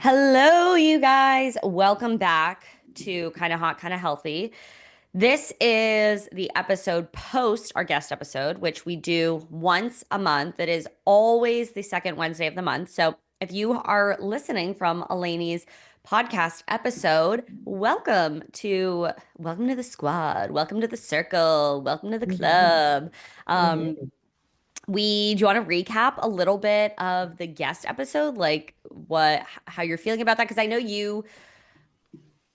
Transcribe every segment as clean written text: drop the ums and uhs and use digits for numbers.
Hello, you guys. Welcome back to Kind of Hot, Kind of Healthy. This is the episode post our guest episode, which we do once a month. It is always the second Wednesday of the month. So if you are listening from Elanie's podcast episode, welcome to the squad, welcome to the circle, welcome to the Mhm. club. Um, Mhm. do you want to recap a little bit of the guest episode, like how you're feeling about that? Because I know you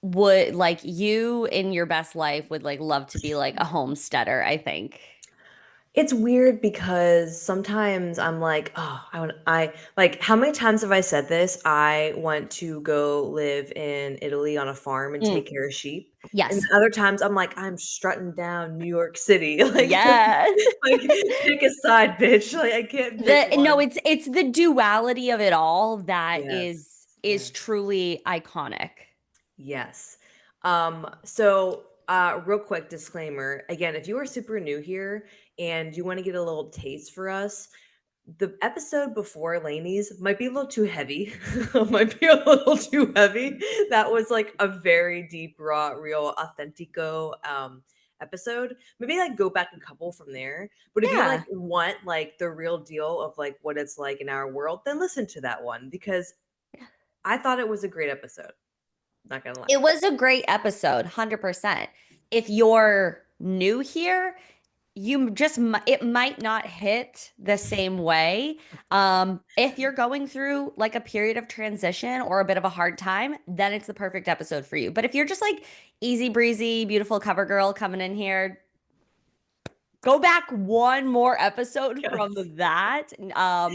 would like you in your best life would like love to be like a homesteader, I think. It's weird because sometimes I'm like, oh, I like, how many times have I said this? I want to go live in Italy on a farm and Mm, take care of sheep. And yes. then other times I'm like, I'm strutting down New York City. Like, just Yes. like pick a side, bitch. Like, I can't pick The no, one. it's the duality of it all that is Yes. is Yes. truly iconic. Yes. Real quick disclaimer. Again, if you are super new here and you want to get a little taste for us, the episode before Laney's might be a little too heavy. Might be a little too heavy. That was like a very deep, raw, real, authentico episode. Maybe like go back a couple from there. But if you like Yeah. want like the real deal of like what it's like in our world, then listen to that one because I thought it was a great episode. Not gonna lie. It was a great episode, 100%. If you're new here, it might not hit the same way. If you're going through like a period of transition or a bit of a hard time, then it's the perfect episode for you. But if you're just like easy breezy, beautiful cover girl coming in here, go back one more episode from Yes. that,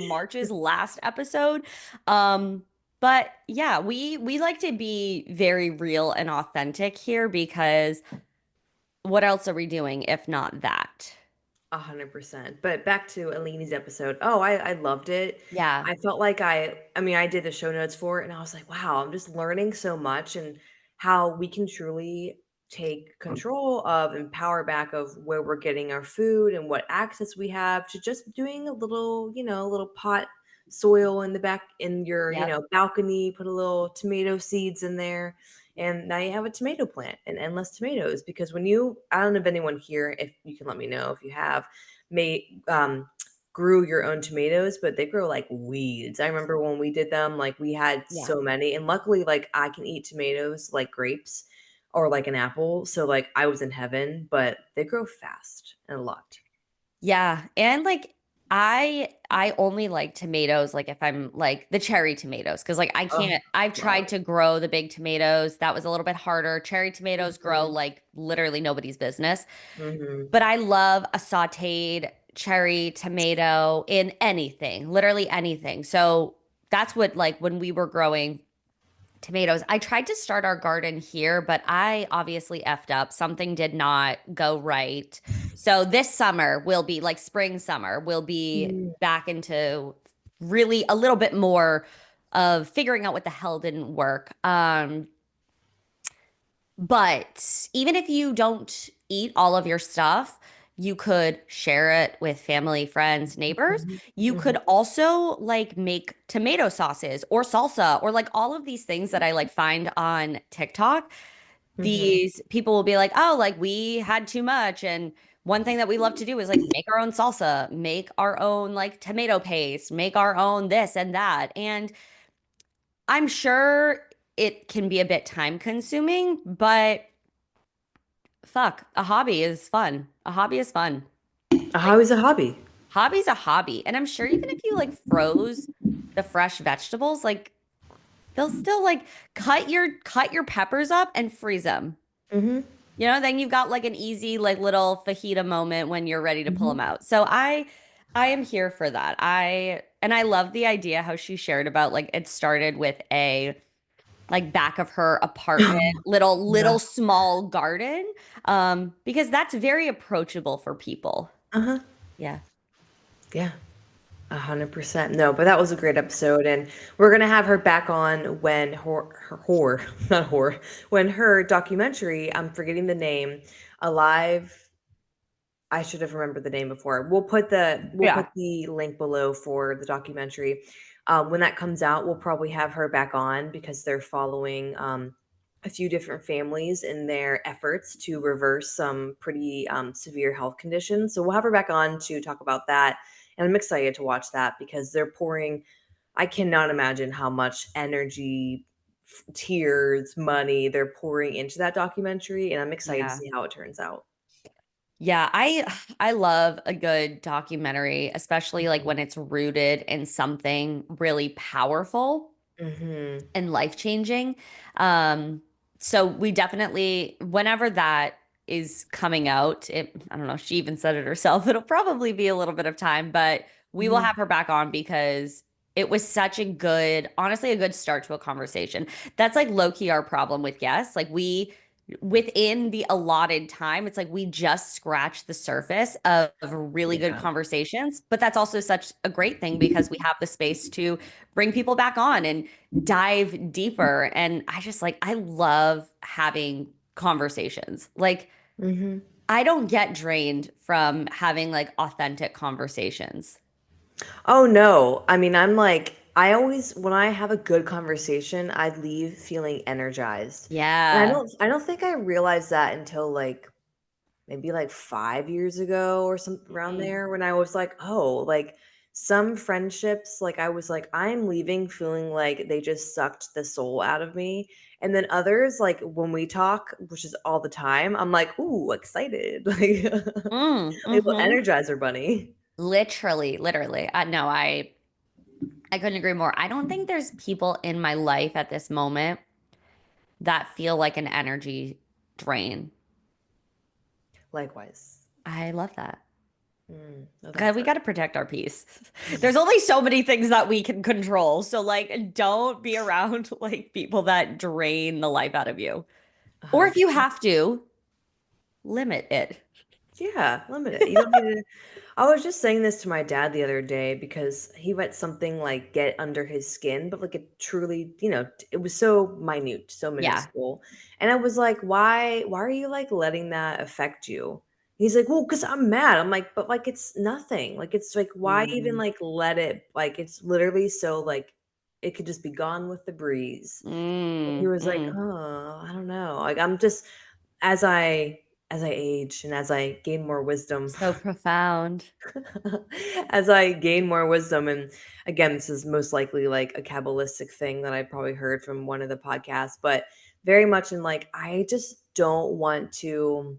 March's last episode. Um, but yeah, we like to be very real and authentic here because what else are we doing if not that? 100%. But back to Alini's episode. Oh, I loved it. Yeah. I felt like I mean, I did the show notes for it and I was like, wow, I'm just learning so much and how we can truly take control of and power back of where we're getting our food and what access we have to just doing a little, a little pot soil in the back in your, Yep. balcony, put a little tomato seeds in there and now you have a tomato plant and endless tomatoes because I don't know if anyone here, if you can let me know if you have made grew your own tomatoes, but they grow like weeds. I remember when we did them, like we had Yeah. so many, and luckily, like I can eat tomatoes like grapes or like an apple, so like I was in heaven. But they grow fast and a lot. Yeah. And like I only like tomatoes like if I'm like the cherry tomatoes because like I Oh, can't I've tried wow. to grow the big tomatoes. That was a little bit harder. Cherry tomatoes grow Hmm. like literally nobody's business. Hmm. But I love a sautéed cherry tomato in anything, literally anything. So that's what like when we were growing tomatoes. I tried to start our garden here, but I obviously effed up. Something did not go right. So this summer will be like spring, summer, will be back into really a little bit more of figuring out what the hell didn't work. But even if you don't eat all of your stuff, you could share it with family, friends, neighbors. Hmm. You Hmm. could also like make tomato sauces or salsa or like all of these things that I like find on TikTok. Hmm. These people will be like, "Oh, like we had too much." And one thing that we love to do is like make our own salsa, make our own like tomato paste, make our own this and that. And I'm sure it can be a bit time consuming, but fuck, a hobby is fun. A hobby is fun. How Like is a hobby? hobby's a hobby. And I'm sure even if you like froze the fresh vegetables, like they'll still like cut your peppers up and freeze them. Hmm. Then you've got like an easy like little fajita moment when you're ready to pull them Hmm. out. So I am here for that. I love the idea how she shared about like it started with a like back of her apartment, little Yeah. small garden, because that's very approachable for people. Uh-huh. Yeah. Yeah. 100%. No, but that was a great episode, and we're gonna have her back on when not horror, when her documentary, I'm forgetting the name, Alive. I should have remembered the name before. We'll put Yeah. the link below for the documentary. When that comes out, we'll probably have her back on because they're following a few different families in their efforts to reverse some pretty severe health conditions. So we'll have her back on to talk about that. And I'm excited to watch that because they're pouring, I cannot imagine how much energy, tears, money they're pouring into that documentary. And I'm excited to Yeah. see how it turns out. Yeah, I love a good documentary, especially like when it's rooted in something really powerful Mm-hmm. and life-changing. Um, so we definitely, whenever that is coming out, I don't know, she even said it herself, it'll probably be a little bit of time, but we will Hmm. have her back on because it was such a good, honestly, a good start to a conversation. That's like low key our problem with guests. Like within the allotted time, it's like we just scratched the surface of really good Yeah. conversations. But that's also such a great thing because we have the space to bring people back on and dive deeper. And I love having conversations. Like, Hmm. I don't get drained from having like authentic conversations. Oh no. I mean, I'm like, I always when I have a good conversation, I leave feeling energized. And I Yeah. don't I don't think I realized that until like maybe like 5 years ago or some around Mm. there when I was like, oh, like some friendships, like I was like, I'm leaving feeling like they just sucked the soul out of me. And then others, like when we talk, which is all the time, I'm like, ooh, excited. Like a little Mm-hmm. energizer bunny. Literally, literally. No, I couldn't agree more. I don't think there's people in my life at this moment that feel like an energy drain. Likewise. I love that. Oh, God, that's we good. got to protect our peace. There's only so many things that we can control. So, like, don't be around like people that drain the life out of you. Or if you 100%. have to, limit it. Yeah, limit it. You don't need to. I was just saying this to my dad the other day because he let something like get under his skin, but like it truly, it was so minute, so Yeah. minuscule. And I was like, why are you like letting that affect you? He's like, well, because I'm mad. I'm like, but like it's nothing. Like it's like, why even Mm, like let it like it's literally so like it could just be gone with the breeze. And he was like, mm. oh, I don't know. Like I'm just as I age and as I gain more wisdom, So profound. as I gain more wisdom, and again, this is most likely like a Kabbalistic thing that I probably heard from one of the podcasts, but very much in like, I just don't want to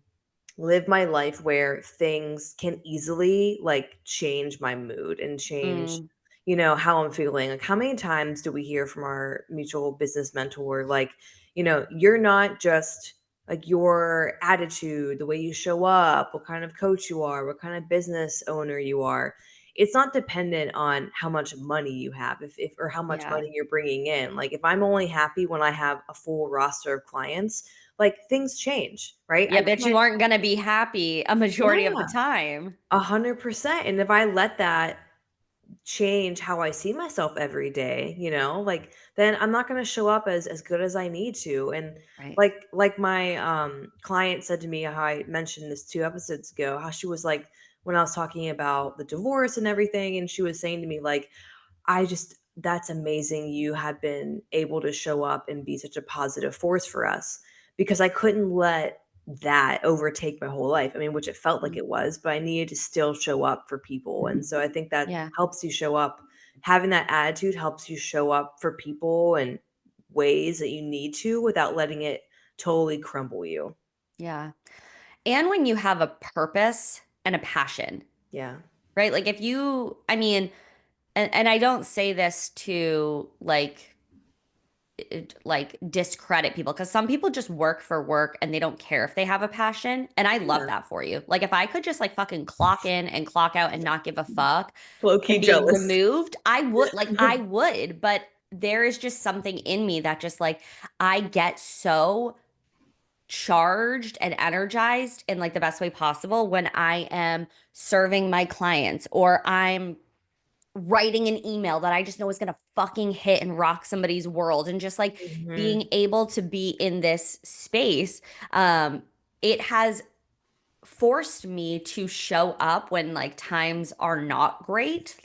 live my life where things can easily like change my mood and change Mm, how I'm feeling. Like how many times do we hear from our mutual business mentor like, you're not just like your attitude, the way you show up, what kind of coach you are, what kind of business owner you are. It's not dependent on how much money you have, if or how much yeah. money you're bringing in. Like if I'm only happy when I have a full roster of clients, like things change, right? Yeah, I but you can't. aren't going to be happy a majority of the Yeah, time. 100%. And if I let that change how I see myself every day, like then I'm not going to show up as good as I need to. And Right. like my client said to me, how I mentioned this 2 episodes ago, how she was like when I was talking about the divorce and everything, and she was saying to me like, I just that's amazing you have been able to show up and be such a positive force for us because I couldn't let that overtake my whole life. I mean, which it felt like Mm, it was, but I needed to still show up for people. And so I think that yeah. helps you show up. Having that attitude helps you show up for people in ways that you need to without letting it totally crumble you. Yeah. And when you have a purpose and a passion, Yeah. right? Like if you, I mean, and I don't say this to like discredit people because some people just work for work and they don't care if they have a passion. And I love Yeah. that for you. Like if I could just like fucking clock in and clock out and not give a fuck Low and key be jealous. removed, I would, but there is just something in me that just like I get so charged and energized in like the best way possible when I am serving my clients or I'm writing an email that I just know is going to fucking hit and rock somebody's world and just like Hmm. being able to be in this space it has forced me to show up when like times are not great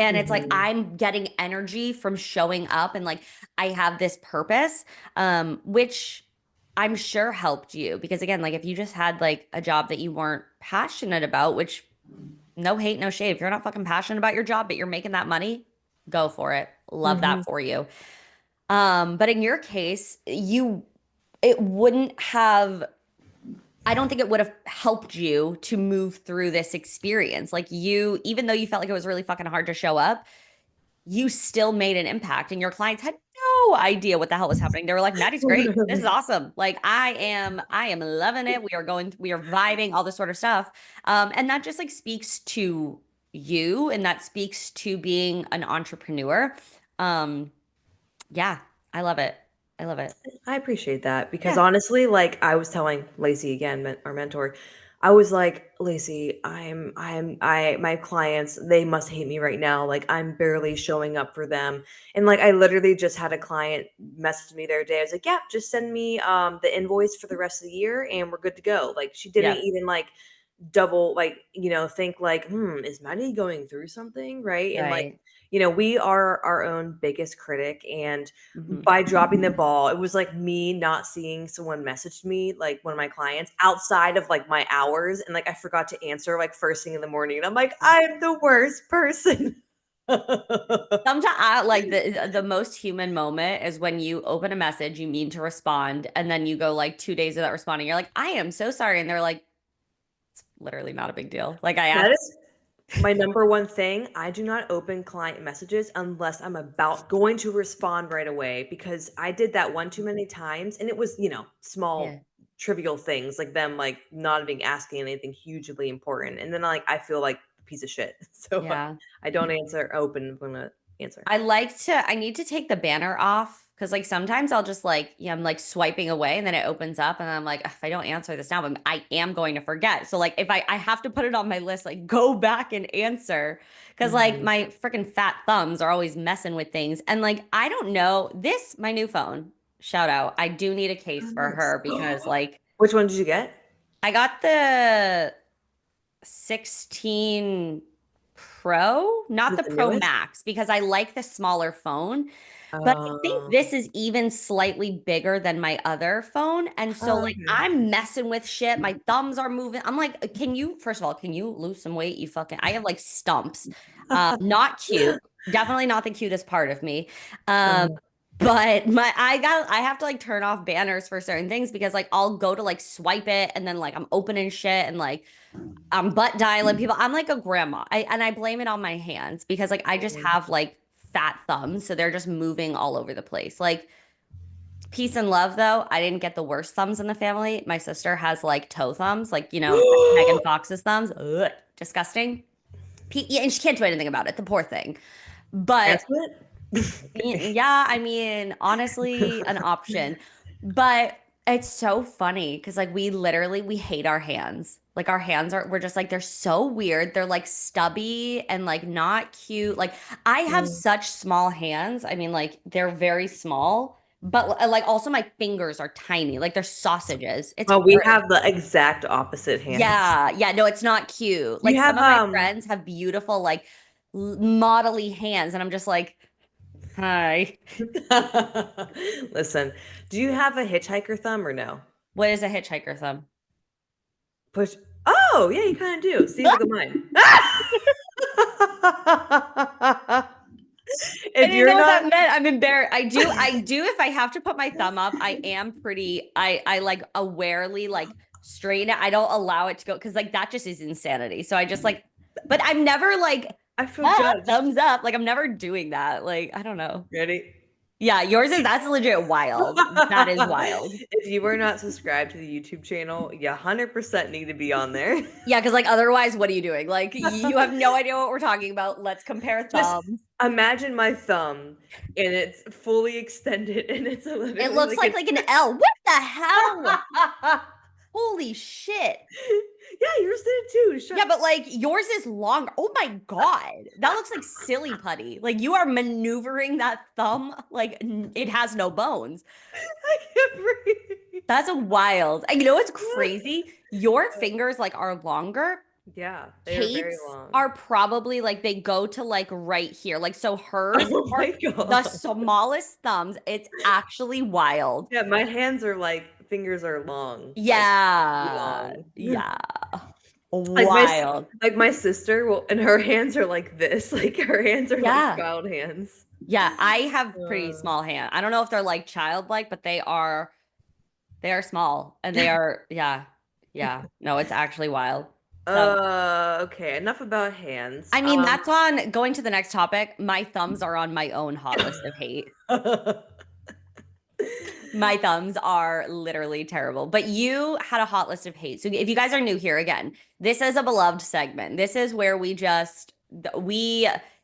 And it's like Mhm. I'm getting energy from showing up and like I have this purpose, which I'm sure helped you because again, like if you just had like a job that you weren't passionate about, which no hate, no shade. If you're not fucking passionate about your job, but you're making that money, go for it. Love that Mhm. for you. But in your case, it wouldn't have, I don't think it would have helped you to move through this experience. Like you, even though you felt like it was really fucking hard to show up, you still made an impact and your clients had no idea what the hell was happening. They were like, Maddie's great. This is awesome. Like I am loving it. We are vibing, all this sort of stuff. And that just like speaks to you and that speaks to being an entrepreneur. Um, yeah, I love it. I love it. I appreciate that because Yeah. honestly, like I was telling Lacey again, our mentor, I was like, Lacey, my clients, they must hate me right now. Like I'm barely showing up for them. And like I literally just had a client message me the other day. I was like, yeah, just send me the invoice for the rest of the year and we're good to go. Like she didn't Yep. even like double like think like is Maddie going through something, right? And like Right. we are our own biggest critic, and Hmm. by dropping the ball, it was like me not seeing someone message me, like one of my clients outside of like my hours, and like I forgot to answer like first thing in the morning, and I'm like, I'm the worst person. Sometimes I, like the most human moment is when you open a message, you mean to respond, and then you go like 2 days without responding. You're like, I am so sorry. And they're like, it's literally not a big deal. Like I That asked, is my number one thing. I do not open client messages unless I'm about going to respond right away, because I did that one too many times and it was, yeah, small trivial things like them like not even asking anything hugely important. And then like I feel like a piece of shit. So yeah. I don't open when I answer. I need to take the banner off because like sometimes I'll just like, yeah, I'm like swiping away and then it opens up and I'm like, if I don't answer this now, I am going to forget. So like if I have to put it on my list, like go back and answer because like Mhm. my freaking fat thumbs are always messing with things. And like, I don't know this, my new phone, shout out. I do need a Oh, case for nice. her because like Which one did you get? I got the 16 Pro, Is not it the the Pro newest? Max, because I like the smaller phone. But I think Um, this is even slightly bigger than my other phone. And so, oh, like, okay. I'm messing with shit. My thumbs are moving. I'm like, first of all, can you lose some weight? I have like stumps. Not cute. Definitely not the cutest part of me. Um, Uh, but I have to like turn off banners for certain things because like I'll go to like swipe it and then like I'm opening shit and like I'm butt dialing people. I'm like a grandma. And I blame it on my hands because like I just have like fat thumbs, so they're just moving all over the place. Like peace and love though, I didn't get the worst thumbs in the family. My sister has like toe thumbs, like Megan Fox's thumbs. Ugh, disgusting. Yeah, and she can't do anything about it, the poor thing. But Transplant? Okay. yeah, I mean, honestly, an option. But it's so funny because like we hate our hands. Like our hands we're just like they're so weird. They're like stubby and like not cute. Like I have Mm. such small hands. I mean, like they're very small, but like also my fingers are tiny. Like they're sausages. It's Well, we horrid. have the exact opposite hands. Yeah, yeah, no, it's not cute. You Like some have of my friends have beautiful like modelly hands, and I'm just like, hi. listen, do you have a hitchhiker thumb or no? What is a hitchhiker thumb? Push. Oh, yeah, you kind of do. See, look at mine. I If didn't know you're what that not, meant. I'm embarrassed. I do if I have to put my thumb up, I am pretty I like awarely like straighten it. I don't allow it to go because like that just is insanity. So I just like but I'm never like I feel judged. thumbs up. Like I'm never doing that. Like I don't know. Ready? Yeah, that's legit wild. That is wild. If you are not subscribed to the YouTube channel, you 100% need to be on there. Yeah, because like otherwise, what are you doing? Like you have no idea what we're talking about. Let's compare Just thumbs. imagine my thumb and it's fully extended and it's It literally looks like an like an L. What the hell? Holy shit. Yeah, yours did too. Yeah, but like yours is longer. Oh my God. That looks like silly putty. Like you are maneuvering that thumb like it has no bones. I can't breathe. That's a wild. And you know what's crazy? Your fingers like are longer. Yeah, they are very Kate's long. are probably like they go to like right here. Like, so hers Oh are my the god. smallest thumbs. It's actually wild. Yeah, my hands are like fingers are like Yeah. long. Yeah. Like Wild. like my sister will, and her hands are like this. Like her hands are like Yeah. child hands. Yeah. I have pretty Uh, small hands. I don't know if they're like childlike, but they are small and they are, yeah. Yeah. No, it's actually wild. So, okay, enough about hands. I mean, that's on going to the next topic. My thumbs are on my own hot list of hate. My thumbs are literally terrible. But you had a hot list of hate. So if you guys are new here again, this is a beloved segment. This is where we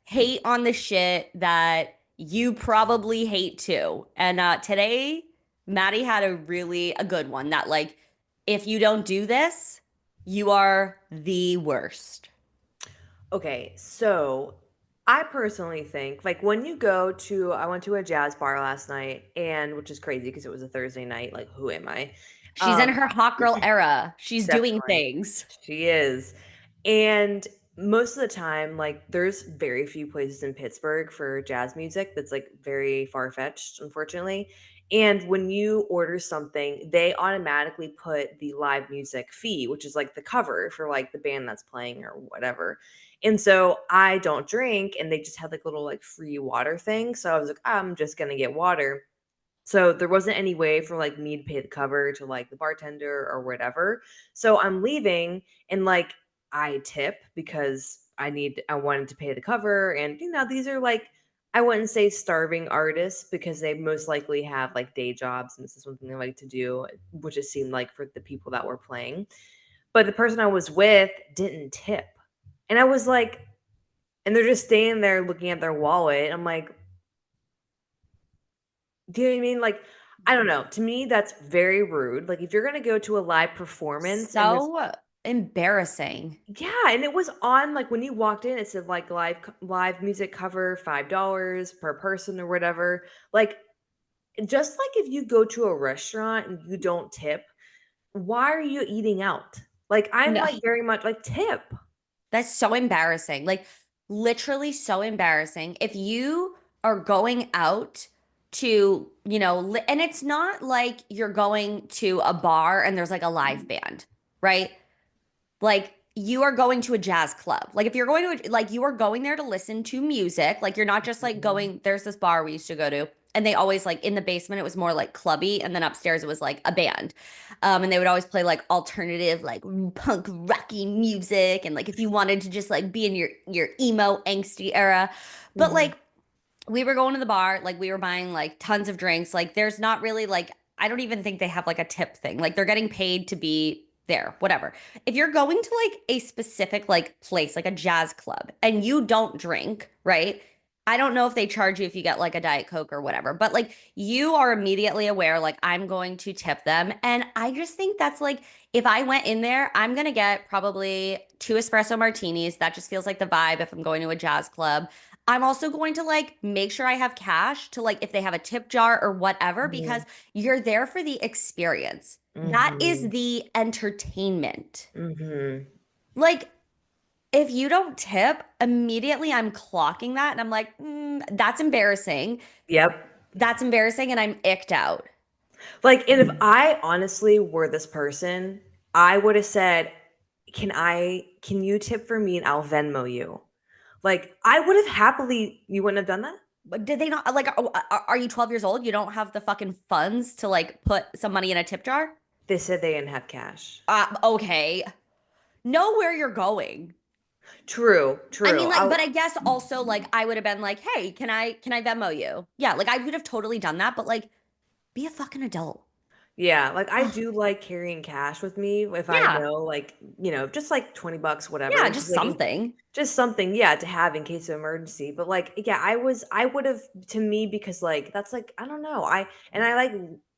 hate on the shit that you probably hate too. And today Maddie had a good one that like if you don't do this, you are the worst. Okay, so I personally think like when you go to I went to a jazz bar last night and which is crazy because it was a Thursday night, like who am I? She's in Um her hot girl era. She's doing Definitely. things. She is. And most of the time, like, there's very few places in Pittsburgh for jazz music that's like very far-fetched, unfortunately. And when you order something, they automatically put the live music fee, which is like the cover for like the band that's playing or whatever. And so I don't drink, and they just had like little like free water thing. So I was like, I'm just gonna get water. So there wasn't any way for like me to pay the cover to like the bartender or whatever. So I'm leaving and like I tip because I wanted to pay the cover and these are like I wouldn't say starving artists because they most likely have like day jobs and this is something they like to do, which it seemed like for the people that were playing. But the person I was with didn't tip. And I was like, and they're just staying there looking at their wallet. I'm like, do you know what I mean? Like, I don't know. To me, that's very rude. Like, if you're gonna go to a live performance and there's So embarrassing. yeah, and it was on like when you walked in, it said like live music cover $5 per person or whatever. Like, just like if you go to a restaurant and you don't tip, why are you eating out? Like, I'm No, like very much like tip. that's so embarrassing. Like literally so embarrassing. If you are going out to, and it's not like you're going to a bar and there's like a live band, right? Like you are going to a jazz club. Like if you're going to like you are going there to listen to music. Like you're not just like Mhm. going, there's this bar we used to go to and they always like in the basement it was more like clubby and then upstairs it was like a band. And they would always play like alternative like punk rocky music and like if you wanted to just like be in your emo angsty era. But Mhm. like we were going to the bar, like we were buying like tons of drinks. Like there's not really like I don't even think they have like a tip thing. Like they're getting paid to be there, whatever. If you're going to like a specific like place, like a jazz club, and you don't drink, right? I don't know if they charge you if you get like a Diet Coke or whatever, but like you are immediately aware, like I'm going to tip them. And I just think that's like, if I went in there, I'm gonna get probably two espresso martinis. That just feels like the vibe if I'm going to a jazz club. I'm also going to like make sure I have cash to like if they have a tip jar or whatever, because Mhm. you're there for the experience. That is Mhm. the entertainment. Mhm. Like, if you don't tip, immediately I'm clocking that and I'm like, that's embarrassing. Yep. That's embarrassing. And I'm icked out. Like, and if I honestly were this person, I would have said, can you tip for me and I'll Venmo you?" Like, I would have happily you wouldn't have done that? But did they not like, are you 12 years old? You don't have the fucking funds to like put some money in a tip jar? They said they didn't have cash. Okay. Know where you're going. True, I true. mean, like, but I guess also like I would have been like, hey, can I Venmo you? Yeah, like I would have totally done that, but like be a fucking adult. Yeah, like, I do like carrying cash with me if I Yeah. know, like, just like 20 bucks, Yeah, whatever, just just like something. just something, yeah, to have in case of emergency, but, like, yeah, I would've to me because, like, that's, like, I don't know, I, like,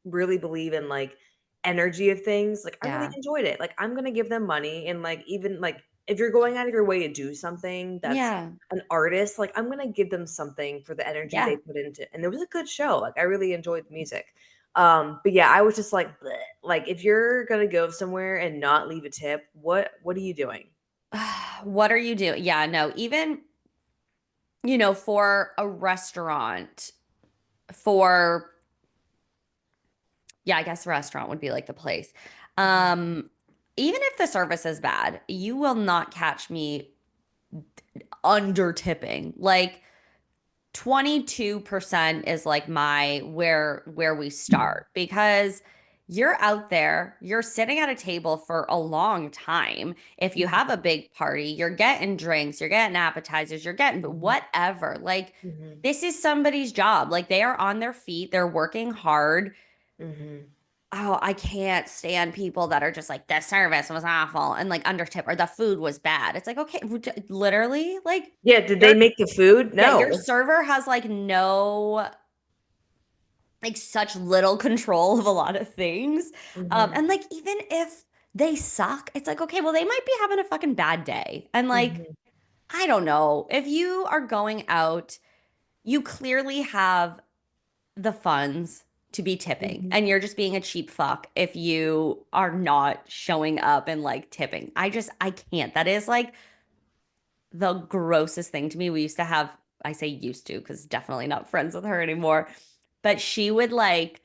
really believe in, like, energy of things, like, I really Yeah. enjoyed it, like, I'm gonna give them money and, like, even, like, if you're going out of your way to do something that's Yeah. an artist, like, I'm gonna give them something for the energy they Yeah. put into and it was a good show, like, I really enjoyed the music. But yeah, I was just like, "Bleh." Like, if you're gonna go somewhere and not leave a tip, what are you doing? What are you doing? Yeah, no, even, for a restaurant, for, yeah, I guess restaurant would be like the place. Mhm. Um, Even if the service is bad, you will not catch me under tipping. Like 22% is like my where we start because you're out there, you're sitting at a table for a long time. If you have a big party, you're getting drinks, you're getting appetizers, you're getting Mhm. whatever. Like Mhm. this is somebody's job. Like they are on their feet, they're working hard. Mhm. Oh, I can't stand people that are just like, the service was awful and like under tip or the food was bad. It's like, okay, literally, like Yeah, did they you're make the food? yeah, your No. server has like no, like such little control of a lot of things. Mhm. And like even if they suck, it's like, okay, well, they might be having a fucking bad day. And like, Mhm. I don't know. If you are going out, you clearly have the funds to be tipping, Mhm. and you're just being a cheap fuck if you are not showing up and like tipping. I can't. That is like the grossest thing to me. We used to have, I say used to, because definitely not friends with her anymore, but she would like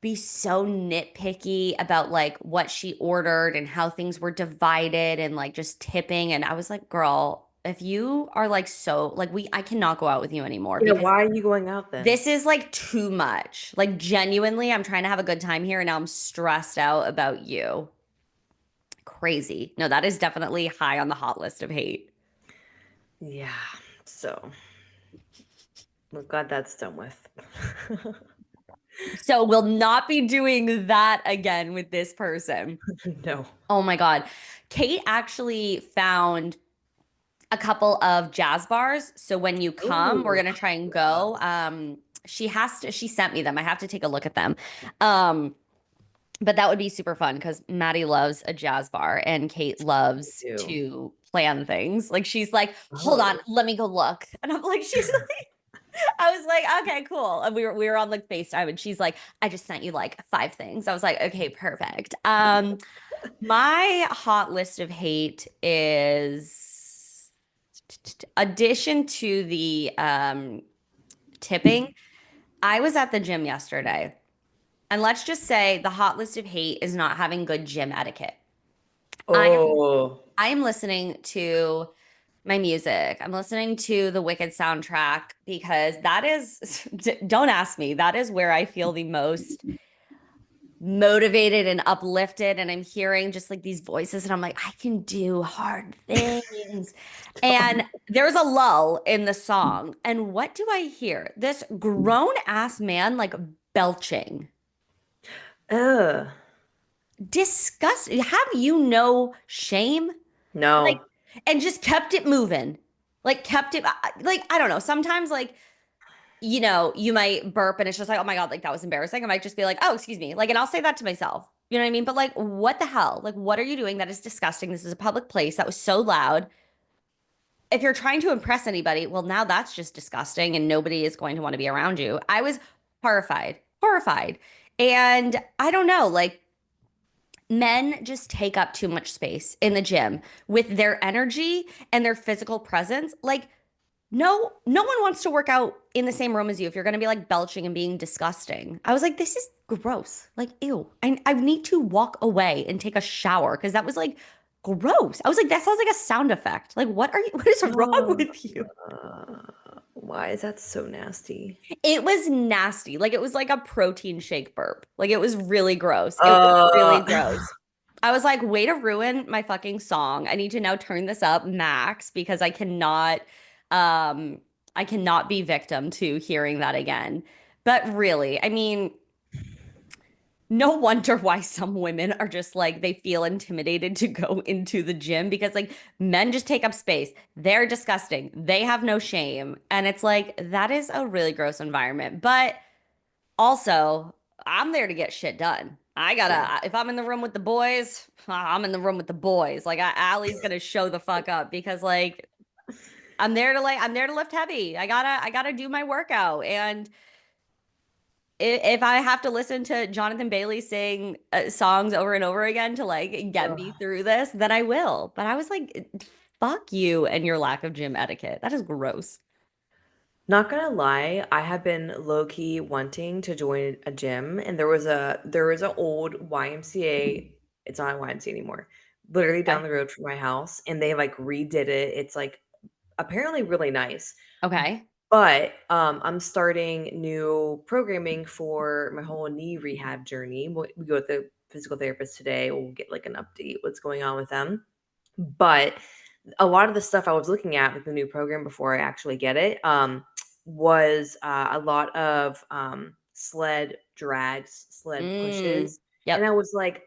be so nitpicky about like what she ordered and how things were divided and like just tipping. And I was like, girl, if you are like so like I cannot go out with you anymore Yeah, because why are you going out then? this is like too much. Like genuinely, I'm trying to have a good time here and now I'm stressed out about you. Crazy. No, that is definitely high on the hot list of hate. Yeah. So, we're glad that's done with. So we'll not be doing that again with this person. No. Oh my God. Kate actually found a couple of jazz bars. So when you come, we're Ooh. gonna try and go. She sent me them. I have to take a look at them. Um, but that would be super fun because Maddie loves a jazz bar and Kate I loves do. to plan things. Like she's like, hold on, Oh. let me go look. And I'm like, she's like, I was like, okay, cool. And we were on like FaceTime and she's like, I just sent you like five things. I was like, okay, perfect. My hot list of hate is addition to the tipping. I was at the gym yesterday, and let's just say the hot list of hate is not having good gym etiquette. I am Oh. I am listening to my music. I'm listening to the Wicked soundtrack because that is, don't ask me, that is where I feel the most motivated and uplifted. And I'm hearing just like these voices, and I'm like, I can do hard things. And there's a lull in the song. And what do I hear? This grown ass man like belching. Ugh. Disgust. Have you no shame? Like, No. and just kept it moving. Like, kept it, like, I don't know. Sometimes, like, you might burp and it's just like, oh my God, like that was embarrassing. I might just be like, oh, excuse me. Like, and I'll say that to myself. You know what I mean? But like, what the hell? Like, what are you doing? That is disgusting. This is a public place. That was so loud. If you're trying to impress anybody, well, now that's just disgusting and nobody is going to want to be around you. I was horrified, horrified. And I don't know, like, men just take up too much space in the gym with their energy and their physical presence. Like, no one wants to work out in the same room as you if you're going to be like belching and being disgusting. I was like, this is gross. Like, ew. I need to walk away and take a shower because that was like gross. I was like, that sounds like a sound effect. Like, what is wrong Oh. with you? Why is that so nasty? It was nasty. Like, it was like a protein shake burp. Like, it was really gross. It was really Uh, gross. I was like, way to ruin my fucking song. I need to now turn this up max because um I cannot be victim to hearing that again. But really, I mean, no wonder why some women are just like they feel intimidated to go into the gym because like men just take up space. They're disgusting. They have no shame. And it's like that is a really gross environment. But also, I'm there to get shit done. yeah. If I'm in the room with the boys, I'm in the room with the boys. Like, Allie's gonna show the fuck up because, like, I'm there to lift heavy. I gotta do my workout. And if I have to listen to Jonathan Bailey sing songs over and over again to like get me Ugh. through this, then I will. But I was like, fuck you and your lack of gym etiquette. That is gross. Not gonna lie, I have been low key wanting to join a gym, and there was an old YMCA. It's not a YMCA anymore. Literally down Okay. the road from my house, and they like redid it. It's like apparently really nice. Okay. But I'm starting new programming for my whole knee rehab journey. We go with the physical therapist today. We'll get like an update what's going on with them. But a lot of the stuff I was looking at with the new program before I actually get it, was, a lot of, sled drags, sled Mm. pushes, and I Yep. was like,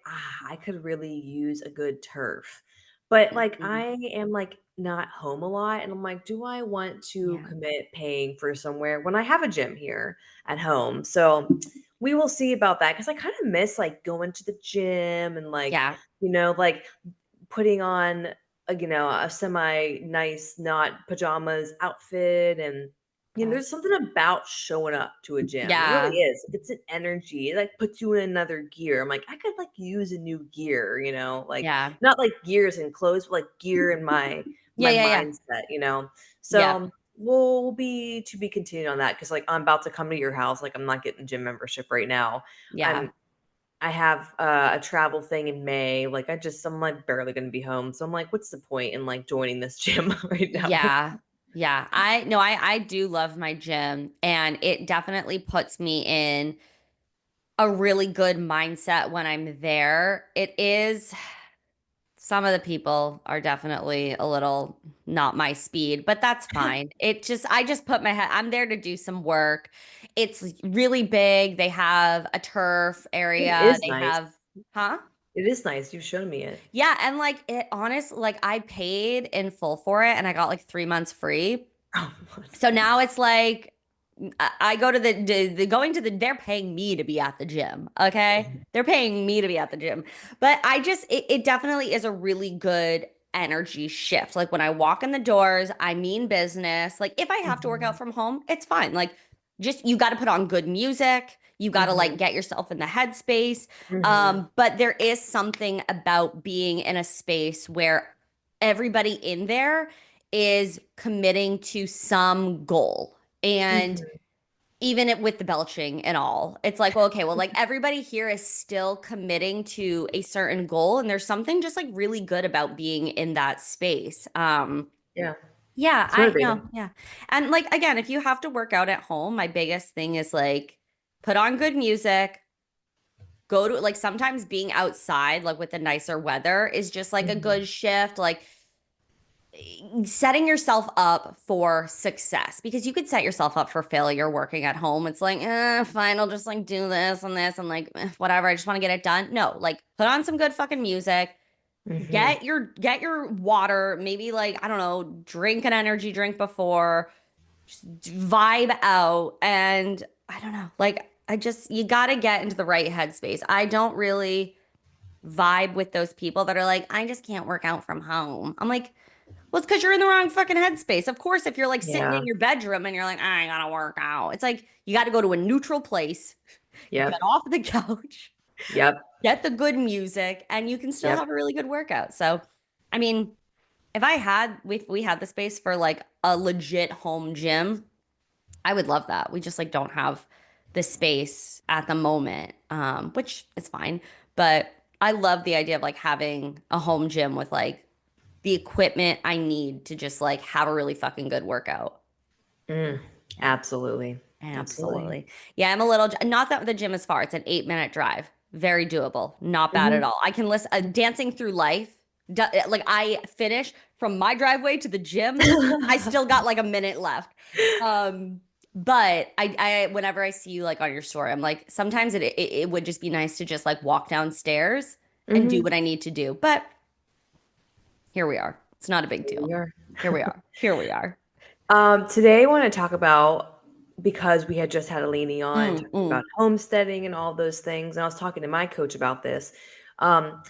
I could really use a good turf." But, like, Mm. I am, like, not home a lot, and I'm like, "Do I want to Yeah. commit paying for somewhere when I have a gym here at home?" So, we will see about that because I kinda miss, like, going to the gym and, like, Yeah. like, putting on a semi nice not pajamas outfit, and Yeah. there's something about showing up to a gym. It really Yeah. is. It's an energy. It like puts you in another gear. I'm like, I could like use a new gear, like Yeah. not like gears and clothes, but like gear in my Yeah. Yeah. Yeah. mindset. Yeah. So we'll be to be continued on that because like I'm about to come to your house. Like I'm not getting gym membership right now. Yeah. I'm I have, a travel thing in May, like, I'm, like, barely gonna be home, so I'm like, "What's the point in, like, joining this gym right now?" Yeah. Yeah. I do love my gym and it definitely puts me in a really good mindset when I'm there. It is some of the people are definitely a little not my speed, but that's fine. I just put my head, I'm there to do some work. It's really big. They have a turf It area. is They nice. have, huh? It is nice, you've shown me it. Yeah. And like like I paid in full for it and I got like 3 months free. Oh, what? So now it's like I go to the going to the they're paying me to be at the gym. Okay. They're paying me to be at the gym. But it definitely is a really good energy shift. Like when I walk in the doors, I mean business. Like if I have to work out Mhm, from home, it's fine. Like just you got to put on good music. You got to like mhm, get yourself in the headspace. mhm, But there is something about being in a space where everybody in there is committing to some goal. And mhm. even with the belching and all, it's like, well, okay, well, like everybody here is still committing to a certain goal. And there's something just like really good about being in that space. Yeah, Yeah, it's I know. motivating. Yeah. And like, again, if you have to work out at home, my biggest thing is like, put on good music, go to like sometimes being outside, like with the nicer weather, is just like a Mhm, good shift. Like, setting yourself up for success because you could set yourself up for failure working at home. It's like, fine, I'll just like do this and like whatever. I just want to get it done. No, like put on some good fucking music. mhm. Get your water. Maybe like I don't know, drink an energy drink before. Just vibe out, and I don't know. Like I just you got to get into the right headspace. I don't really vibe with those people that are like, I just can't work out from home. I'm like, well, it's because you're in the wrong fucking headspace. Of course, if you're like sitting Yeah. in your bedroom and you're like, I gotta work out, it's like you got to go to a neutral place, get Yep, off the couch, yep, get the good music, and you can still yep. have a really good workout. So, I mean, if we had the space for like a legit home gym, I would love that. We just like don't have the space at the moment, which is fine. But I love the idea of like having a home gym with like the equipment I need to just like have a really fucking good workout. Mm, absolutely, absolutely. Absolutely. Yeah, I'm a little, not that the gym is far. It's an 8 minute drive. Very doable. Not bad at Mhm. all. I can listen, dancing through life. Like I finish from my driveway to the gym. I still got like a minute left. But whenever I see you like on your story, I'm like, sometimes it would just be nice to just like walk downstairs and do Mhm. what I need to do. But here we are. It's not a big Here deal. we are. Here we are. Here we are. Today I want to talk about because we had just had Elanie on Mm, talking about mm. homesteading and all those things, and I was talking to my coach about this. Um,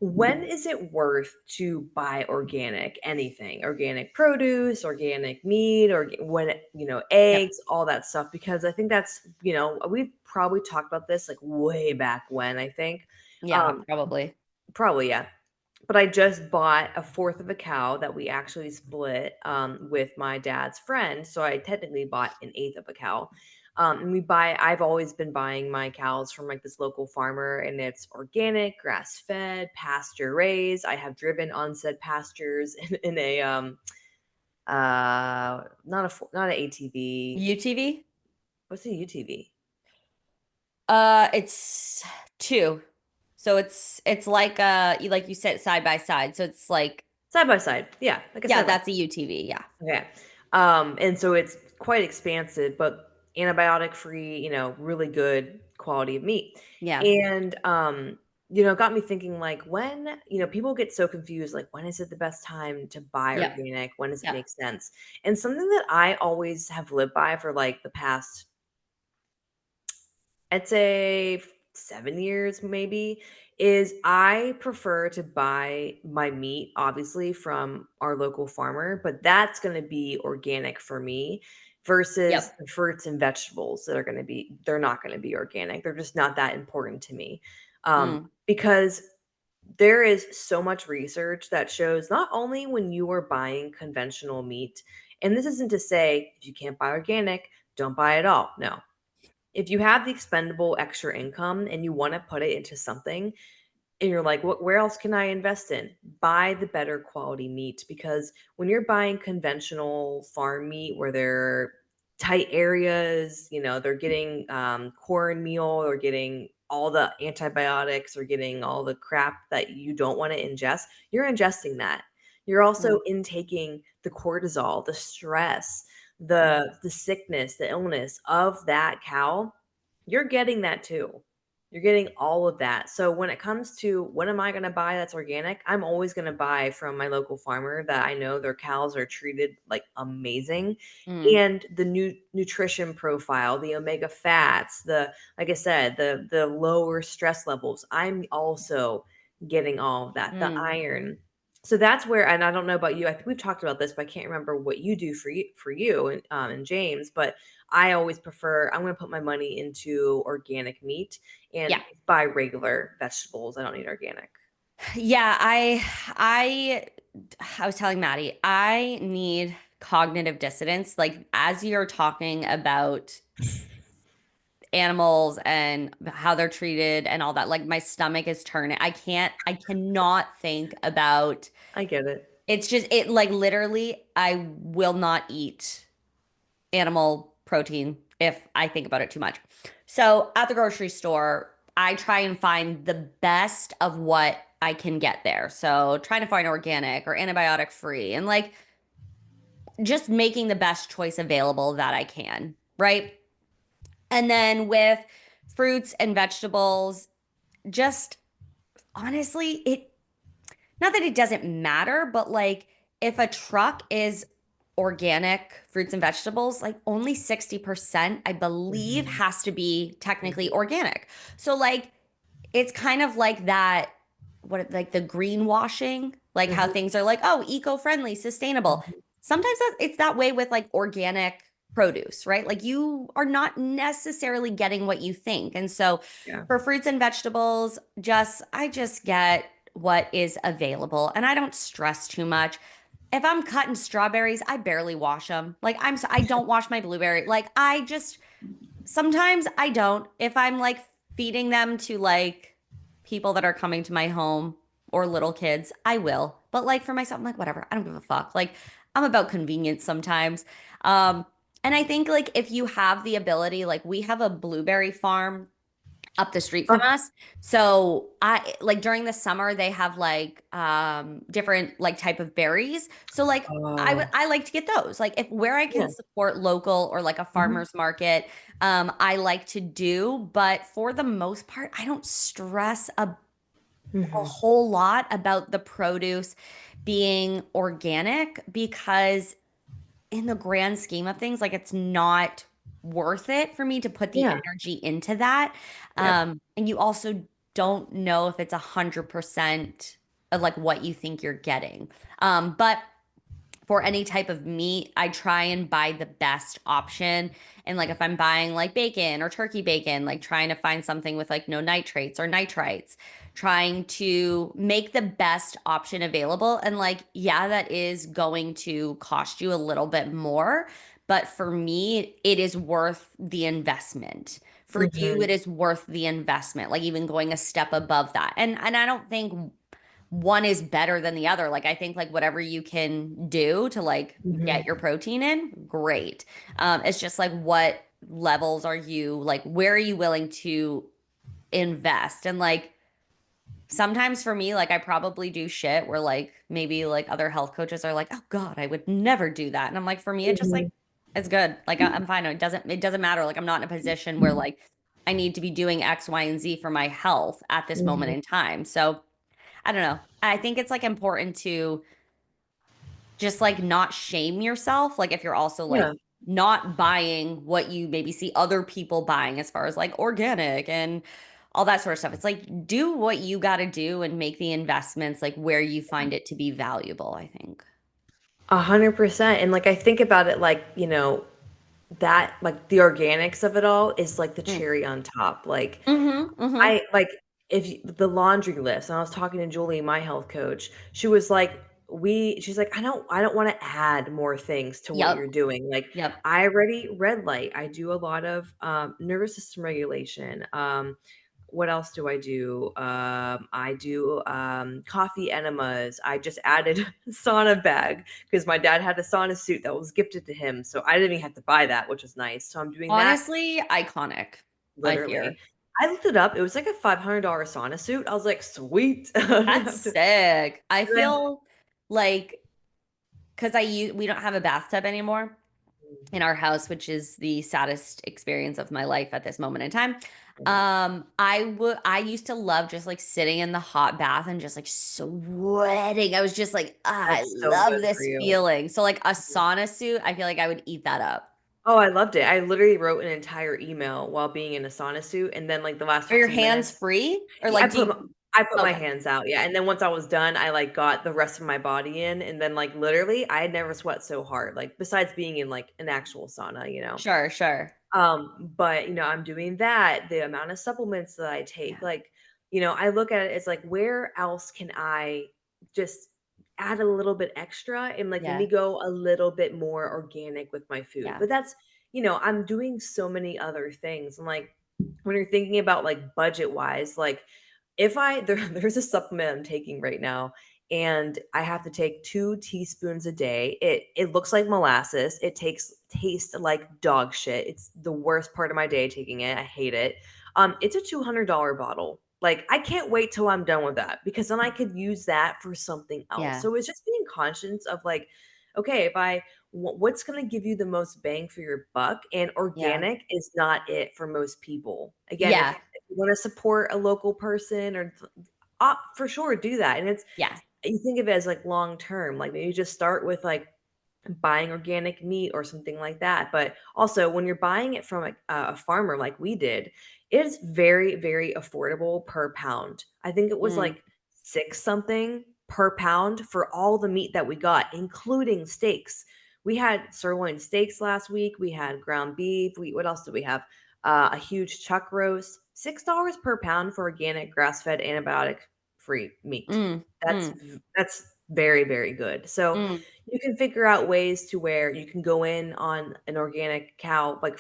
When is it worth to buy organic anything? Organic produce, organic meat, or when, Yep. eggs, all that stuff, because I think that's, we've probably talked about this like way back when, I think. Yeah, Um, probably. Probably, yeah. But I just bought a fourth of a cow that we actually split, with my dad's friend, so I technically bought an eighth of a cow. And I've always been buying my cows from, like, this local farmer, and it's organic, grass-fed, pasture-raised. I have driven on said pastures in a, not a ATV. UTV? What's a UTV? It's two. So it's like like you said, side by side. So it's like, Side by side. Yeah, like a yeah, side by that's a UTV. Yeah. Okay. And so it's quite expansive, but antibiotic free, really good quality of meat. Yeah. And got me thinking like when, people get so confused, like when is it the best time to buy Yep. organic? When does it Yep. make sense? And something that I always have lived by for like the past, I'd say 7 years maybe, is I prefer to buy my meat, obviously, from our local farmer, but that's gonna be organic for me versus Yep. the fruits and vegetables that they're not gonna be organic. They're just not that important to me. Mm, Because there is so much research that shows not only when you are buying conventional meat, and this isn't to say if you can't buy organic, don't buy it all. No, if you have the expendable extra income and you want to put it into something and you're like, where else can I invest in? Buy the better quality meat, because when you're buying conventional farm meat where they're tight areas, they're getting cornmeal, they're getting all the antibiotics, or getting all the crap that you don't want to ingest, you're ingesting that. You're mm, also intaking the cortisol, the stress, mm, the sickness, the illness of that cow. You're getting that too. You're getting all of that. So when it comes to what am I going to buy that's organic, I'm always going to buy from my local farmer that I know their cows are treated like amazing, mm, and the nutrition profile, the omega fats, the like I said, the lower stress levels. I'm also getting all of that, the mm. iron. So that's where, and I don't know about you. I think we've talked about this, but I can't remember what you do for you and James. But I always prefer. I'm going to put my money into organic meat Yeah. and buy regular vegetables. I don't need organic. Yeah, I was telling Maddie, I need cognitive dissonance. Like as you're talking about animals and how they're treated and all that, like my stomach is turning. I cannot think about I get it. it's just it like literally I will not eat animal protein if I think about it too much. So at the grocery store, I try and find the best of what I can get there. So trying to find organic or antibiotic free and like just making the best choice available that I can, right? And then with fruits and vegetables, just honestly, it not that it doesn't matter, but like if a truck is organic fruits and vegetables, like only 60%, I believe, Mhm, has to be technically mhm, organic. So like it's kind of like that, like the greenwashing, like how mhm, things are like, oh, eco-friendly, sustainable. mhm. Sometimes it's that way with like organic produce, right? Like you are not necessarily getting what you think. And so Yeah. for fruits and vegetables, I just get what is available and I don't stress too much. If I'm cutting strawberries, I barely wash them. Like I don't wash my blueberry. Like I just sometimes I don't. If I'm like feeding them to like people that are coming to my home or little kids, I will. But like for myself, I'm like, whatever. I don't give a fuck. Like I'm about convenience sometimes. Um, and I think like if you have the ability, like we have a blueberry farm up the street from Oh, us. So I like during the summer they have like different like type of berries. So like oh, I like to get those. Like if where I yeah. can support local or like a Mhm, farmer's market, I like to do, but for the most part I don't stress a mhm. whole lot about the produce being organic because in the grand scheme of things, like it's not worth it for me to put the Yeah. energy into that. Yep. And you also don't know if it's 100% like what you think you're getting. But for any type of meat, I try and buy the best option. And like if I'm buying like bacon or turkey bacon, like trying to find something with like no nitrates or nitrites, trying to make the best option available. And like, yeah, that is going to cost you a little bit more. But for me, it is worth the investment. For you, it Mhm. is worth the investment, like even going a step above that. And I don't think one is better than the other. Like I think like whatever you can do to like get Mhm. your protein in, great. It's just like what levels are you like where are you willing to invest? And like sometimes for me, like I probably do shit where like maybe like other health coaches are like, oh God, I would never do that. And I'm like, for me, it just like Mhm. it's good. Like I'm fine. It doesn't matter. Like I'm not in a position where like I need to be doing X, Y, and Z for my health at this moment Mhm. in time. So I don't know. I think it's like important to just like not shame yourself. Like if you're also like Yeah. not buying what you maybe see other people buying as far as like organic and all that sort of stuff. It's like do what you got to do and make the investments like where you find it to be valuable, I think. 100%. And like I think about it like, that like the organics of it all is like the Mm. cherry on top. Like Mm-hmm. Mm-hmm. I like if you, the laundry list, and I was talking to Julie, my health coach, she was like, she's like, I don't want to add more things to what Yep. you're doing. Like Yep. I already red light. I do a lot of nervous system regulation. What else do I do? I do coffee enemas. I just added a sauna bag because my dad had a sauna suit that was gifted to him. So I didn't even have to buy that, which was nice. So I'm doing that Honestly, iconic, I literally. hear. I looked it up. It was like a $500 sauna suit. I was like, sweet. I don't That's have to. sick. I And then- feel like because we don't have a bathtub anymore in our house, which is the saddest experience of my life at this moment in time. I used to love just like sitting in the hot bath and just like sweating. I was just like, I That's so love good for this you. feeling. So like a sauna suit, I feel like I would eat that up. Oh, I loved it. I literally wrote an entire email while being in a sauna suit, and then like the last Are your 15 hands minutes, free? Or yeah, like do you I put my okay. hands out, yeah, and then once I was done, I, like, got the rest of my body in, and then, like, literally, I had never sweat so hard, like, besides being in, like, an actual sauna, you know? Sure, sure. But, I'm doing that, the amount of supplements that I take, Yeah. like, I look at it as, like, where else can I just add a little bit extra and, like, let me Yeah. go a little bit more organic with my food, Yeah. but that's I'm doing so many other things, and, like, when you're thinking about, like, budget-wise, like, if I there's a supplement I'm taking right now, and I have to take 2 teaspoons a day. It looks like molasses. It tastes like dog shit. It's the worst part of my day taking it. I hate it. It's a $200 bottle. Like, I can't wait till I'm done with that because then I could use that for something else. Yeah. So it's just being conscious of like, okay, if I what's going to give you the most bang for your buck, and Yeah. organic is not it for most people. Again, Yeah. if you want to support a local person or for sure do that. And it's Yeah. you think of it as like long term, like maybe just start with like buying organic meat or something like that. But also, when you're buying it from a farmer like we did, it is very, very affordable per pound. I think it was Mm, like six something per pound for all the meat that we got, including steaks. We had sirloin steaks last week. We had ground beef. What else did we have? A huge chuck roast. $6 per pound for organic, grass-fed, antibiotic-free meat. mm, That's mm, that's very, very good. So mm. you can figure out ways to where you can go in on an organic cow, like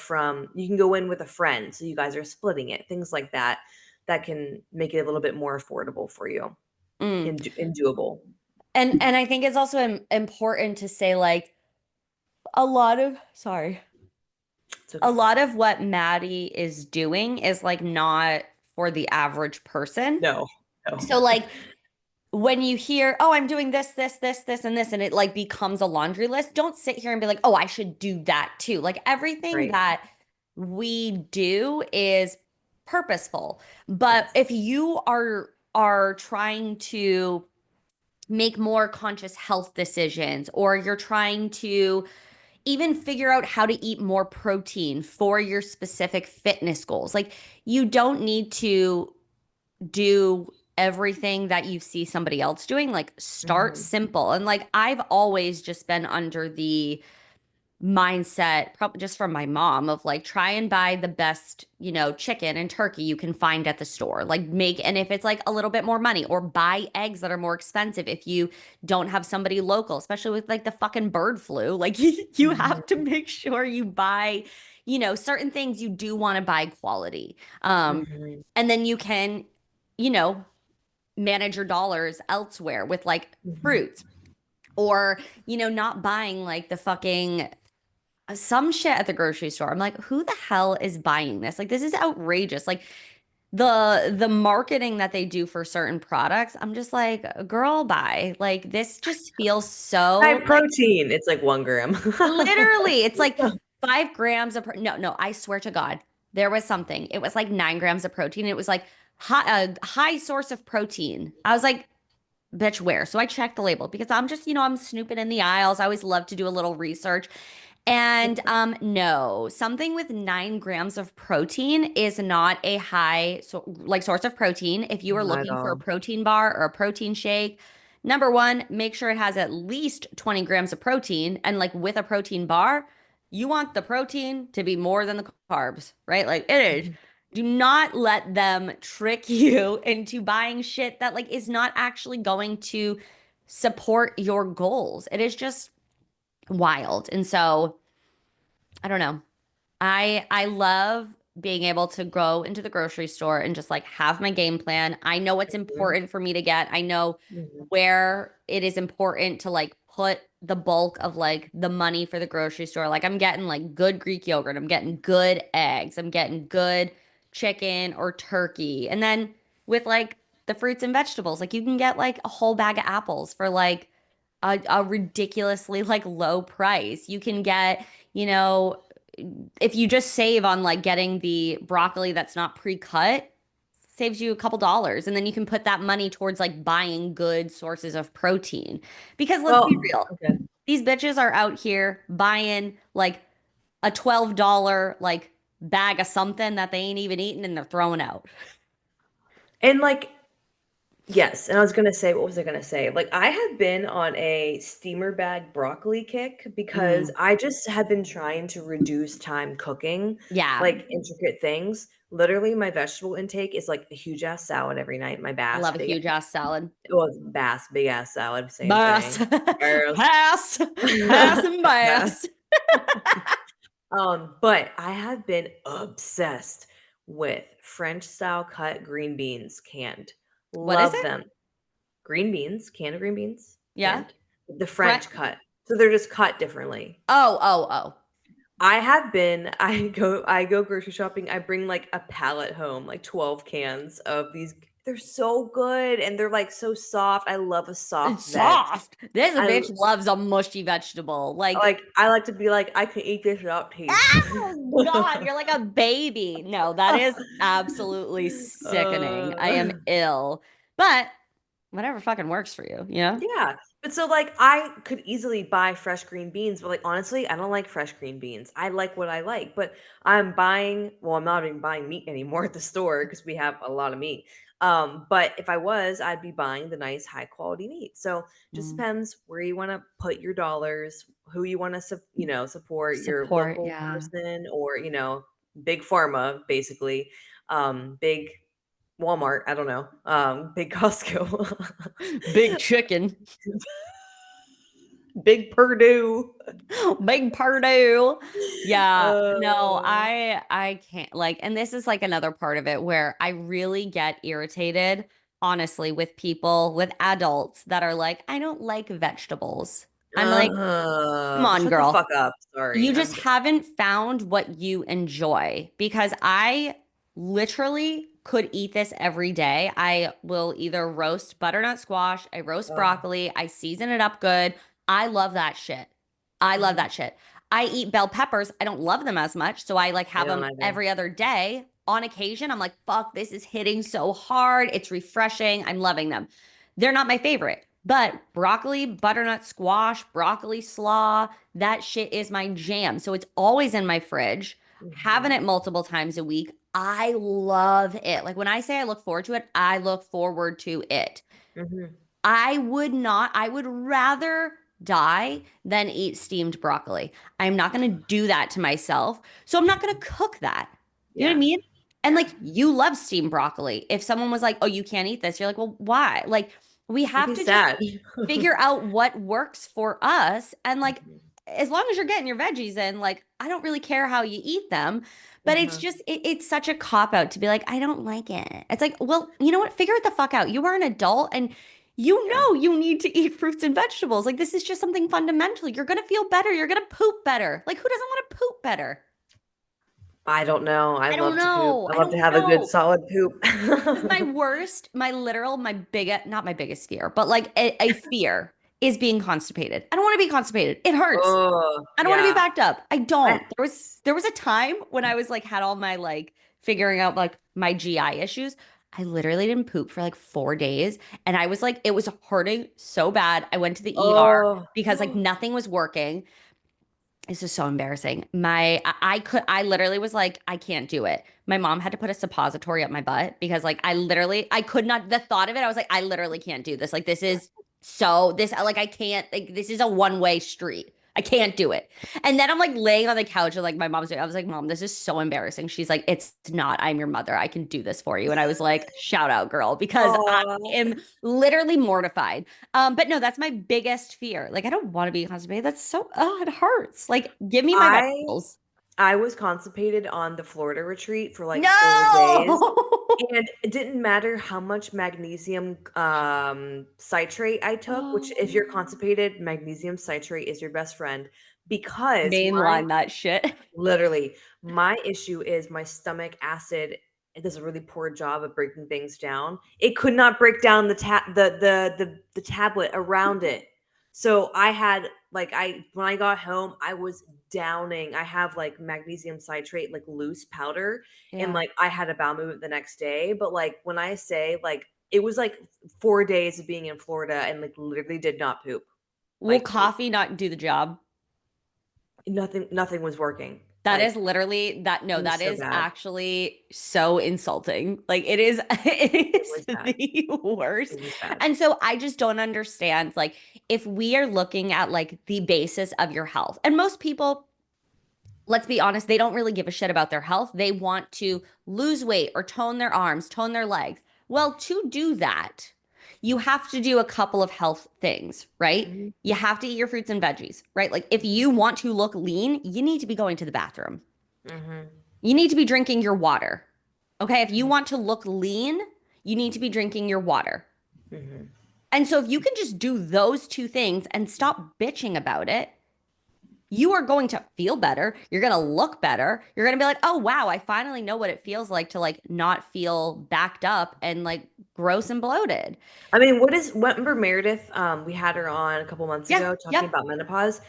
you can go in with a friend, so you guys are splitting it, things like that, that can make it a little bit more affordable for you Mm. and doable. And I think it's also important to say like a lot of sorry, It's a okay. lot of what Maddie is doing is like not for the average person. No, no. So like when you hear, oh, I'm doing this, this, this, this, and this, and it like becomes a laundry list, don't sit here and be like, oh, I should do that too. Like everything Right. that we do is purposeful. But Yes. if you are trying to make more conscious health decisions, or you're trying to even figure out how to eat more protein for your specific fitness goals. Like you don't need to do everything that you see somebody else doing. Like start Mhm. simple. And like I've always just been under the mindset, probably just from my mom, of like try and buy the best, chicken and turkey you can find at the store. Like make, and if it's like a little bit more money, or buy eggs that are more expensive if you don't have somebody local, especially with like the fucking bird flu. Like you have to Mhm. make sure you buy, certain things you do want to buy quality. Mhm. And then you can, you know, manage your dollars elsewhere with like Mhm. fruits, or not buying like the fucking some shit at the grocery store. I'm like, who the hell is buying this? Like, this is outrageous. Like the marketing that they do for certain products, I'm just like, girl, bye. Like this just feels High so like protein. It's like 1 gram. literally, it's like 5 grams of no, I swear to God, there was something. It was like 9 grams of protein. It was like a high source of protein. I was like, bitch, where? So I checked the label because I'm just, I'm snooping in the aisles. I always love to do a little research. And no, something with 9 grams of protein is not a high like source of protein. If you are Not at looking for a all. protein bar or a protein shake, number one, make sure it has at least 20 grams of protein. And like with a protein bar, you want the protein to be more than the carbs, right? Like it is. Mhm. Do not let them trick you into buying shit that like is not actually going to support your goals. It is just wild. And so I don't know. I love being able to go into the grocery store and just like have my game plan. I know what's Mhm. important for me to get. I know Mhm. where it is important to like put the bulk of like the money for the grocery store. Like I'm getting like good Greek yogurt, I'm getting good eggs, I'm getting good chicken or turkey. And then with like the fruits and vegetables, like you can get like a whole bag of apples for like a ridiculously like low price. You can get, you know, if you just save on like getting the broccoli that's not pre-cut, saves you a couple dollars. And then you can put that money towards like buying good sources of protein. Because let's be Well, real, okay. these bitches are out here buying like a $12 like bag of something that they ain't even eating and they're throwing out. And like, yes, and I was gonna say, what was I gonna say? Like, I have been on a steamer bag broccoli kick because Mm, I just have been trying to reduce time cooking, yeah, like intricate things. Literally, my vegetable intake is like a huge ass salad every night. My I bass, love a big, huge ass salad. well, it's bass, big ass salad, same Bass. thing. Gross. Pass. Pass and Bass. bass. But I have been obsessed with French style cut green beans canned. What is Love it? them. Green beans, canned green beans, Yeah. canned. The French. French cut. So they're just cut differently. Oh. I go grocery shopping, I bring, like, a pallet home, like 12 cans of these. They're so good, and they're, like, so soft. I love a It's soft veg. soft. This I bitch l loves a mushy vegetable. Like, I like to be like, "I could eat this without teeth." oh God, you're like a baby. No, that is absolutely sickening. I am Uh ill. But whatever fucking works for you, you know? Yeah, but so, like, I could easily buy fresh green beans, but, like, honestly, I don't like fresh green beans. I like what I like, but I'm not even buying meat anymore at the store because we have a lot of meat. But if I was, I'd be buying the nice high quality meat. So, just Mm. depends where you wanna put your dollars, who you wanna support, your Support, local yeah. person or, big pharma, basically, big Walmart, I don't know, big Costco. Big chicken. Big Purdue. Big Purdue. Yeah, no, Uh, I can't like, and this is like another part of it where I really get irritated, honestly, with people, with adults that are like, I don't like vegetables. I'm like, come on, Shut the fuck girl. up. Sorry. You just haven't found what you enjoy because I literally could eat this every day. I will either roast butternut squash, I roast Ugh, broccoli, I season it up good. I love that shit. I love mhm. that shit. I eat bell peppers. I don't love them as much, so I like I have don't them either. every other day. On occasion, I'm like, fuck, this is hitting so hard. It's refreshing. I'm loving them. They're not my favorite, but broccoli, butternut squash, broccoli slaw, that shit is my jam. So it's always in my fridge. having Mhm. it multiple times a week. I love it. Like when I say I look forward to it, I look forward to it. Mhm. I would rather die than eat steamed broccoli. I'm not going to do that to myself. So I'm not going to cook that. You know what I Yeah. mean? And Yeah. like you love steamed broccoli. If someone was like, "Oh, you can't eat this." You're like, "Well, why?" Like we I'd have be to just sad. figure out what works for us and like Mhm. as long as you're getting your veggies in, like I don't really care how you eat them. But it's Uh-huh. just it's such a cop out to be like, I don't like it. It's like, well, you know what? Figure it the fuck out. You are an adult and you Yeah. know you need to eat fruits and vegetables. Like this is just something fundamental. You're gonna feel better. You're gonna poop better. Like who doesn't want to poop better? I don't know. I I don't love to poop. know. I I love to don't have a good know. solid poop. Because my worst, my literal, my biggest, not my biggest fear, but like a fear is being constipated. I don't want to be constipated. It hurts. Oh, I don't want to be yeah. backed up. I I don't. There was a time when I was like had all my like figuring out like my GI issues. I literally didn't poop for like 4 days. And I was like, it was hurting so bad. I went to the ER oh. because like nothing was working. This is so embarrassing. I literally was like, I can't do it. My mom had to put a suppository up my butt because like I could not, the thought of it, I was like, I literally can't do this. Like like I can't, like this is a one-way street. I can't do it. And then I'm like laying on the couch and like my mom's doing, I was like, Mom, this is so embarrassing. She's like, it's not. I'm your mother. I can do this for you. And I was like, shout out, girl, because I Oh. am literally mortified. But no, that's my biggest fear. Like, I don't want to be constipated. That's so, oh, it hurts. Like, give me my I vegetables. I was constipated on the Florida retreat for like 4 days, No. and it didn't matter how much magnesium citrate I took, which if you're constipated, magnesium citrate is your best friend because my Mainline that shit. literally my issue is my stomach acid, it does a really poor job of breaking things down. It could not break down the tablet around it. So I had like I when I got home, I was downing. I have like magnesium citrate, like loose powder, and Yeah. like I had a bowel movement the next day. But like when I say like it was like 4 days of being in Florida and like literally did not poop. Will Like coffee not do the job? nothing was working. That Like is literally that. it No, was that so is bad. actually so insulting. Like it is, it It is was bad. the worst. It was bad. And so I just don't understand. Like if we are looking at like the basis of your health, and most people, let's be honest, they don't really give a shit about their health. They want to lose weight or tone their arms, tone their legs. Well, to do that, you have to do a couple of health things, right? Mhm, You have to eat your fruits and veggies, right? Like if you want to look lean, you need to be going to the bathroom. mhm, You need to be drinking your water. Okay? If you want to look lean, you need to be drinking your water. mhm. And so if you can just do those two things and stop bitching about it, you are going to feel better. You're going to look better. You're going to be like, "Oh wow, I finally know what it feels like to like not feel backed up and like gross and bloated." I mean, remember Meredith? We had her on a couple months Yeah, ago yep. talking about menopause.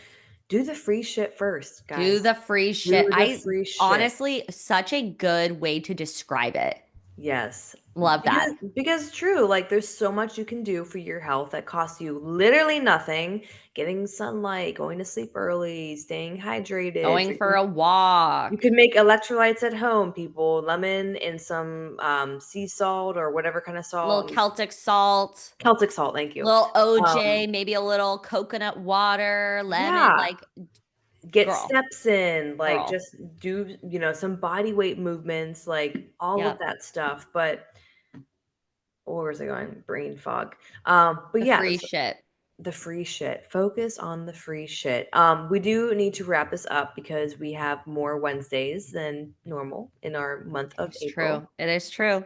Do the free shit first, Do guys. the free Do shit. the I free shit. honestly such a good way to describe it. Yes. Love that. Because true, like there's so much you can do for your health that costs you literally nothing. Getting sunlight, going to sleep early, staying hydrated, Going for drinking. a You walk. can make electrolytes at home, people. Lemon and some sea salt or whatever kind of Little salt. Celtic salt. Celtic salt, thank you. Little Um, OJ, maybe a little coconut water, lemon, yeah, like get girl, steps in, like girl. just do, some body weight movements, like all of Yep. that stuff. But where was I going? Brain fog. But The yeah, free shit. the free shit. Focus on the free shit. We do need to wrap this up because we have more Wednesdays than normal in our month of It's April. true. It is true.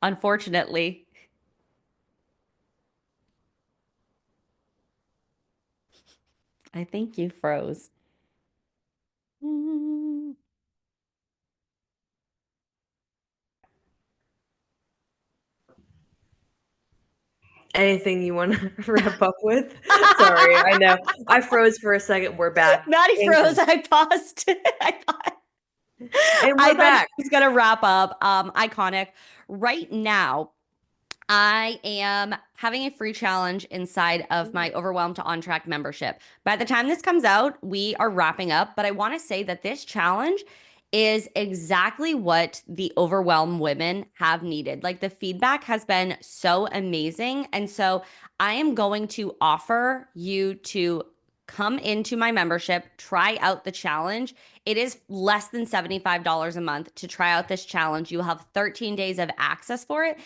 Unfortunately, I think you froze. Mm. Anything you want to wrap up with? Sorry, I know I froze for a second. We're back. Maddie And, froze. I paused. and I we're thought she back. was gonna wrap up. Iconic. Right now, I am having a free challenge inside of my Overwhelmed to On Track membership. By the time this comes out, we are wrapping up, but I want to say that this challenge is exactly what the overwhelmed women have needed. Like the feedback has been so amazing. And so I am going to offer you to come into my membership, try out the challenge. It is less than $75 a month to try out this challenge. You will have 13 days of access for it.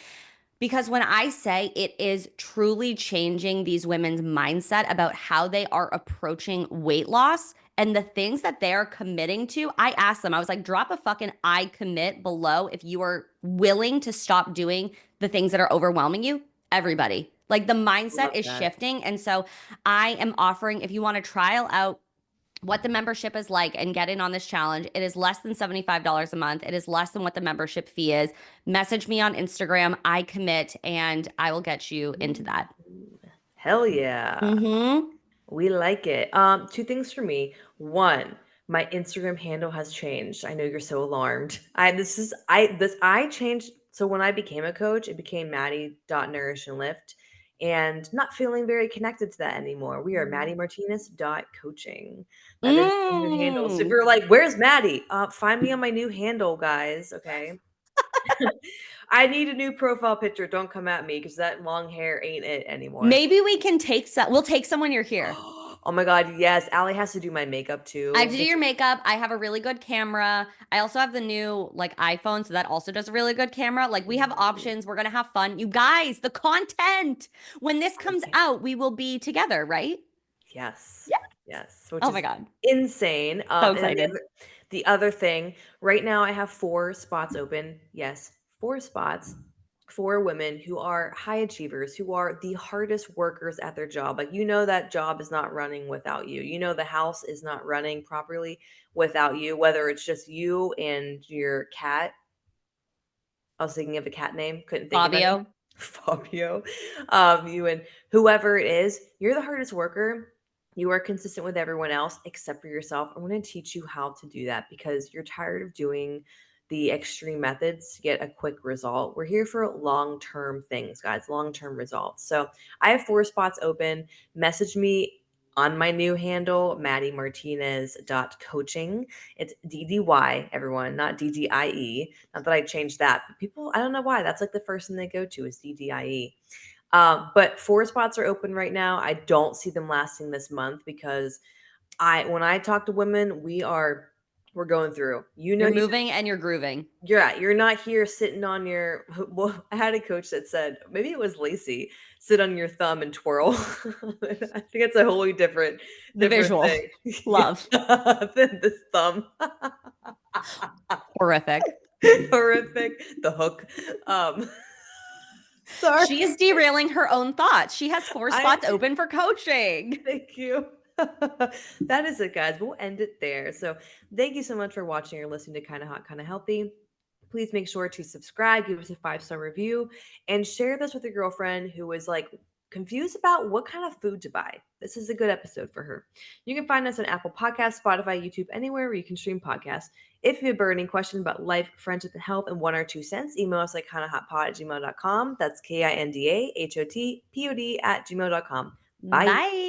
Because when I say it is truly changing these women's mindset about how they are approaching weight loss and the things that they are committing to, I asked them, I was like, drop a fucking I commit below if you are willing to stop doing the things that are overwhelming you. Everybody. Like the mindset Love is that. shifting. And so I am offering, if you want to trial out what the membership is like and get in on this challenge. It is less than $75 a month. It is less than what the membership fee is. Message me on Instagram. I commit and I will get you into that. Hell yeah. Mm-hmm. We like it. Two things for me. One, my Instagram handle has changed. I know you're so alarmed. I changed. So when I became a coach, it became Maddie.nourish and lift, and not feeling very connected to that anymore. We are Maddie.Martinez.coaching. That is the new handle. So if Mm. you're like, where's Maddie? Find me on my new handle, guys. Okay. I need a new profile picture. Don't come at me because that long hair ain't it anymore. Maybe we can take some. We'll take some when you're here. Oh my god, yes. Allie has to do my makeup I have too. to do your makeup. I have a really good camera. I also have the new like iPhone, so that also does a really good camera. Like we have Ooh, options. We're gonna have fun. You guys, the content. When this I comes can't. out, we will be together, right? Yes. Yeah. Yes, which Oh my is God. insane. So And then excited. the other thing, right now I have 4 spots open. Yes, 4 spots for women who are high achievers, who are the hardest workers at their job. Like, you know, that job is not running without you. You know, the house is not running properly without you, whether it's just you and your cat. I was thinking of a cat name, couldn't think of any. Fabio. Fabio. You and whoever it is, you're the hardest worker. You are consistent with everyone else except for yourself. I'm going to teach you how to do that because you're tired of doing the extreme methods to get a quick result. We're here for long term things, guys, long term results. So I have 4 spots open. Message me on my new handle, MaddieMartinez.coaching. It's DDY, everyone, not DDIE. Not that I changed that, but people, I don't know why. That's like the first thing they go to is DDIE. But 4 spots are open right now. I don't see them lasting this month because when I talk to women, we're going through. You know, You're moving and you're grooving. you're not here sitting on your. Well, I had a coach that said maybe it was Lacey, sit on your thumb and twirl. I think it's a wholly The different visual. thing. Yeah, Love. than this thumb. Horrific. Horrific. The hook. Sorry. She is derailing her own thoughts. She has four I spots open for coaching. thank you. That is it, guys. We'll end it there. So thank you so much for watching or listening to Kinda Hot, Kinda Healthy. Please make sure to subscribe, give us a 5-star review, and share this with your girlfriend who is like confused about what kind of food to buy. This is a good episode for her. You can find us on Apple Podcasts, Spotify, YouTube, anywhere where you can stream podcasts. If you have a burning question about life, friendship, and health, and 1 or 2 cents, email us at kindahotpod@gmail.com. That's KINDAHOTPOD at gmail.com. Bye. Bye.